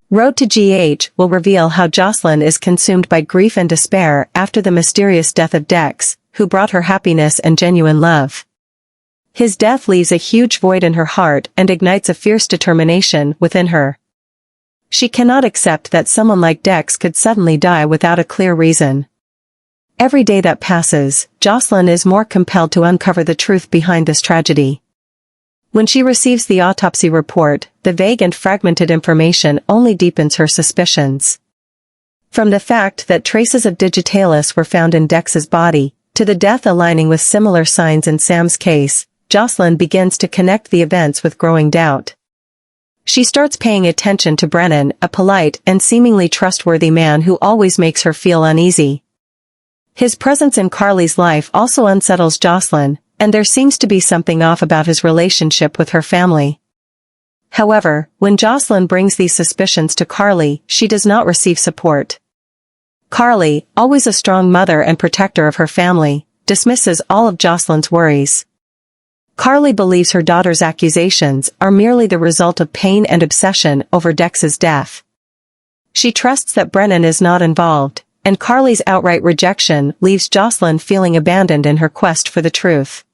Road to GH will reveal how Josslyn is consumed by grief and despair after the mysterious death of Dex, who brought her happiness and genuine love. His death leaves a huge void in her heart and ignites a fierce determination within her. She cannot accept that someone like Dex could suddenly die without a clear reason. Every day that passes, Josslyn is more compelled to uncover the truth behind this tragedy. When she receives the autopsy report, the vague and fragmented information only deepens her suspicions. From the fact that traces of Digitalis were found in Dex's body, to the death aligning with similar signs in Sam's case, Josslyn begins to connect the events with growing doubt. She starts paying attention to Brennan, a polite and seemingly trustworthy man who always makes her feel uneasy. His presence in Carly's life also unsettles Josslyn, and there seems to be something off about his relationship with her family. However, when Josslyn brings these suspicions to Carly, she does not receive support. Carly, always a strong mother and protector of her family, dismisses all of Josslyn's worries. Carly believes her daughter's accusations are merely the result of pain and obsession over Dex's death. She trusts that Brennan is not involved, and Carly's outright rejection leaves Josslyn feeling abandoned in her quest for the truth.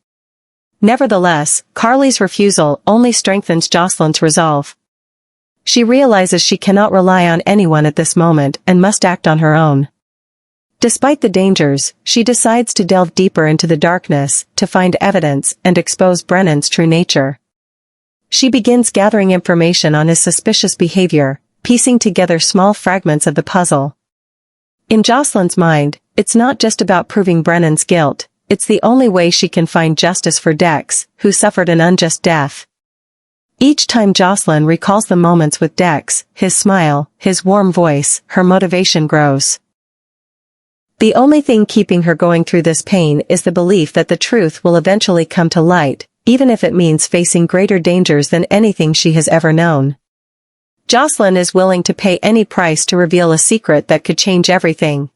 Nevertheless, Carly's refusal only strengthens Josslyn's resolve. She realizes she cannot rely on anyone at this moment and must act on her own. Despite the dangers, she decides to delve deeper into the darkness to find evidence and expose Brennan's true nature. She begins gathering information on his suspicious behavior, piecing together small fragments of the puzzle. In Josslyn's mind, it's not just about proving Brennan's guilt, it's the only way she can find justice for Dex, who suffered an unjust death. Each time Josslyn recalls the moments with Dex, his smile, his warm voice, her motivation grows. The only thing keeping her going through this pain is the belief that the truth will eventually come to light, even if it means facing greater dangers than anything she has ever known. Josslyn is willing to pay any price to reveal a secret that could change everything.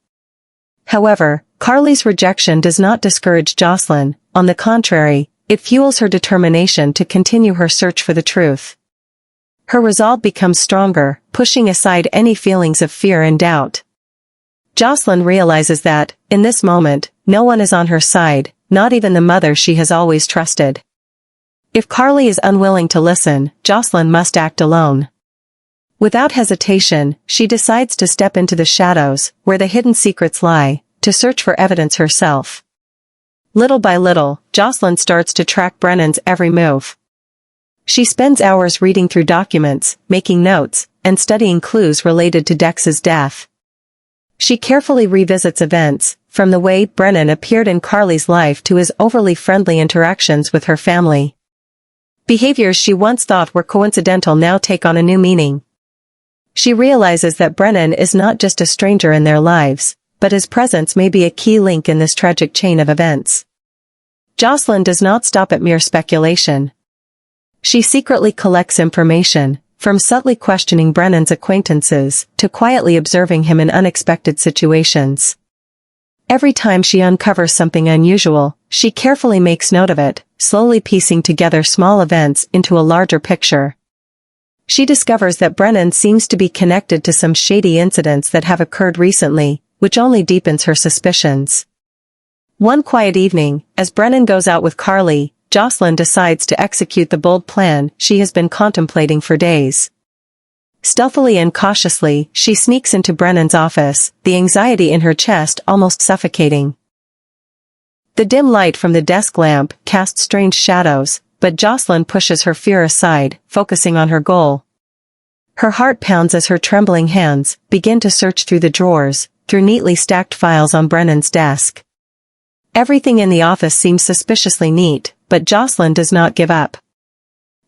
However, Carly's rejection does not discourage Josslyn, on the contrary, it fuels her determination to continue her search for the truth. Her resolve becomes stronger, pushing aside any feelings of fear and doubt. Josslyn realizes that, in this moment, no one is on her side, not even the mother she has always trusted. If Carly is unwilling to listen, Josslyn must act alone. Without hesitation, she decides to step into the shadows, where the hidden secrets lie, to search for evidence herself. Little by little, Josslyn starts to track Brennan's every move. She spends hours reading through documents, making notes, and studying clues related to Dex's death. She carefully revisits events, from the way Brennan appeared in Carly's life to his overly friendly interactions with her family. Behaviors she once thought were coincidental now take on a new meaning. She realizes that Brennan is not just a stranger in their lives, but his presence may be a key link in this tragic chain of events. Josslyn does not stop at mere speculation. She secretly collects information, from subtly questioning Brennan's acquaintances to quietly observing him in unexpected situations. Every time she uncovers something unusual, she carefully makes note of it, slowly piecing together small events into a larger picture. She discovers that Brennan seems to be connected to some shady incidents that have occurred recently, which only deepens her suspicions. One quiet evening, as Brennan goes out with Carly, Josslyn decides to execute the bold plan she has been contemplating for days. Stealthily and cautiously, she sneaks into Brennan's office, the anxiety in her chest almost suffocating. The dim light from the desk lamp casts strange shadows, but Josslyn pushes her fear aside, focusing on her goal. Her heart pounds as her trembling hands begin to search through the drawers, through neatly stacked files on Brennan's desk. Everything in the office seems suspiciously neat, but Josslyn does not give up.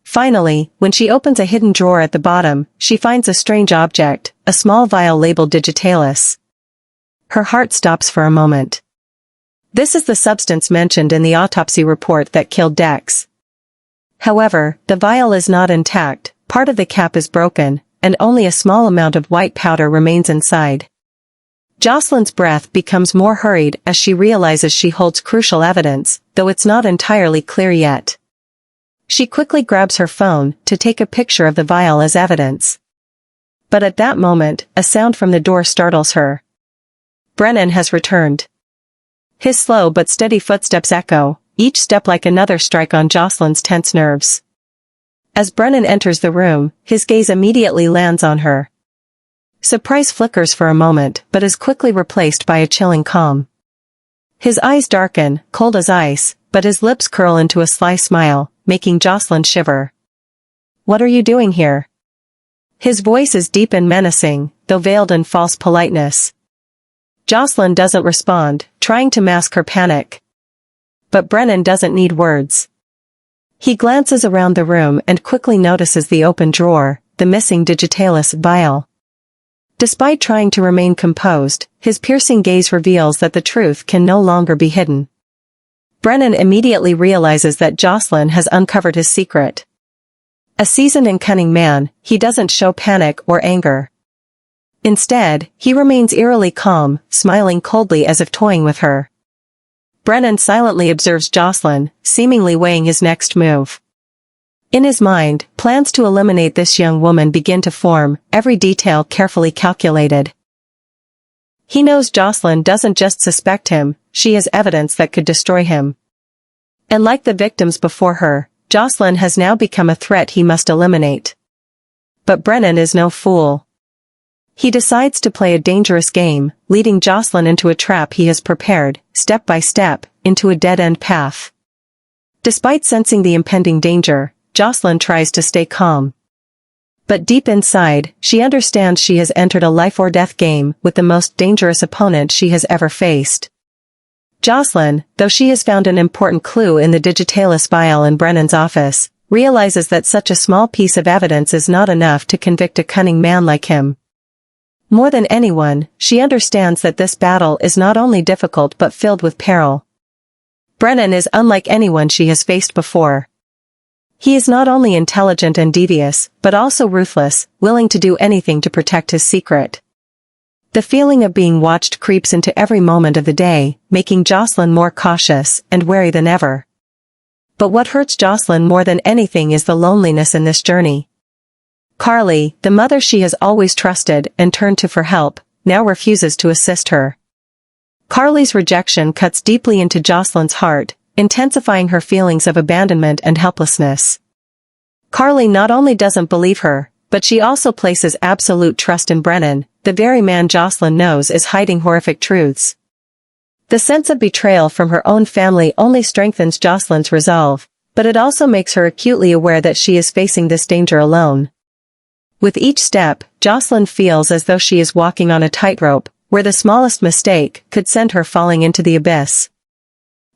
Finally, when she opens a hidden drawer at the bottom, she finds a strange object, a small vial labeled Digitalis. Her heart stops for a moment. This is the substance mentioned in the autopsy report that killed Dex. However, the vial is not intact, part of the cap is broken, and only a small amount of white powder remains inside. Josslyn's breath becomes more hurried as she realizes she holds crucial evidence, though it's not entirely clear yet. She quickly grabs her phone to take a picture of the vial as evidence. But at that moment, a sound from the door startles her. Brennan has returned. His slow but steady footsteps echo, each step like another strike on Josslyn's tense nerves. As Brennan enters the room, his gaze immediately lands on her. Surprise flickers for a moment, but is quickly replaced by a chilling calm. His eyes darken, cold as ice, but his lips curl into a sly smile, making Josslyn shiver. "What are you doing here?" His voice is deep and menacing, though veiled in false politeness. Josslyn doesn't respond, trying to mask her panic. But Brennan doesn't need words. He glances around the room and quickly notices the open drawer, the missing Digitalis vial. Despite trying to remain composed, his piercing gaze reveals that the truth can no longer be hidden. Brennan immediately realizes that Josslyn has uncovered his secret. A seasoned and cunning man, he doesn't show panic or anger. Instead, he remains eerily calm, smiling coldly as if toying with her. Brennan silently observes Josslyn, seemingly weighing his next move. In his mind, plans to eliminate this young woman begin to form, every detail carefully calculated. He knows Josslyn doesn't just suspect him, she has evidence that could destroy him. And like the victims before her, Josslyn has now become a threat he must eliminate. But Brennan is no fool. He decides to play a dangerous game, leading Josslyn into a trap he has prepared, step by step, into a dead-end path. Despite sensing the impending danger, Josslyn tries to stay calm. But deep inside, she understands she has entered a life-or-death game with the most dangerous opponent she has ever faced. Josslyn, though she has found an important clue in the Digitalis vial in Brennan's office, realizes that such a small piece of evidence is not enough to convict a cunning man like him. More than anyone, she understands that this battle is not only difficult but filled with peril. Brennan is unlike anyone she has faced before. He is not only intelligent and devious, but also ruthless, willing to do anything to protect his secret. The feeling of being watched creeps into every moment of the day, making Josslyn more cautious and wary than ever. But what hurts Josslyn more than anything is the loneliness in this journey. Carly, the mother she has always trusted and turned to for help, now refuses to assist her. Carly's rejection cuts deeply into Josslyn's heart, intensifying her feelings of abandonment and helplessness. Carly not only doesn't believe her, but she also places absolute trust in Brennan, the very man Josslyn knows is hiding horrific truths. The sense of betrayal from her own family only strengthens Josslyn's resolve, but it also makes her acutely aware that she is facing this danger alone. With each step, Josslyn feels as though she is walking on a tightrope, where the smallest mistake could send her falling into the abyss.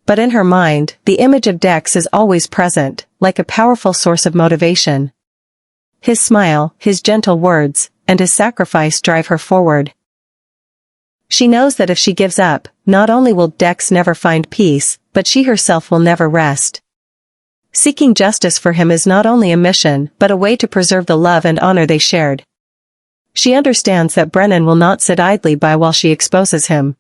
But in her mind, the image of Dex is always present, like a powerful source of motivation. His smile, his gentle words, and his sacrifice drive her forward. She knows that if she gives up, not only will Dex never find peace, but she herself will never rest. Seeking justice for him is not only a mission, but a way to preserve the love and honor they shared. She understands that Brennan will not sit idly by while she exposes him.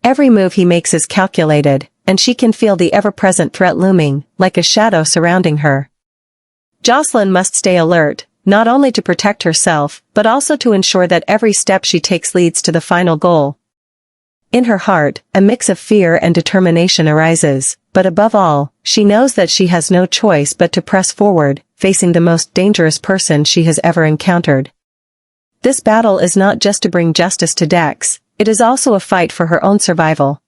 Every move he makes is calculated, and she can feel the ever-present threat looming, like a shadow surrounding her. Josslyn must stay alert, not only to protect herself, but also to ensure that every step she takes leads to the final goal. In her heart, a mix of fear and determination arises, but above all, she knows that she has no choice but to press forward, facing the most dangerous person she has ever encountered. This battle is not just to bring justice to Dex, it is also a fight for her own survival.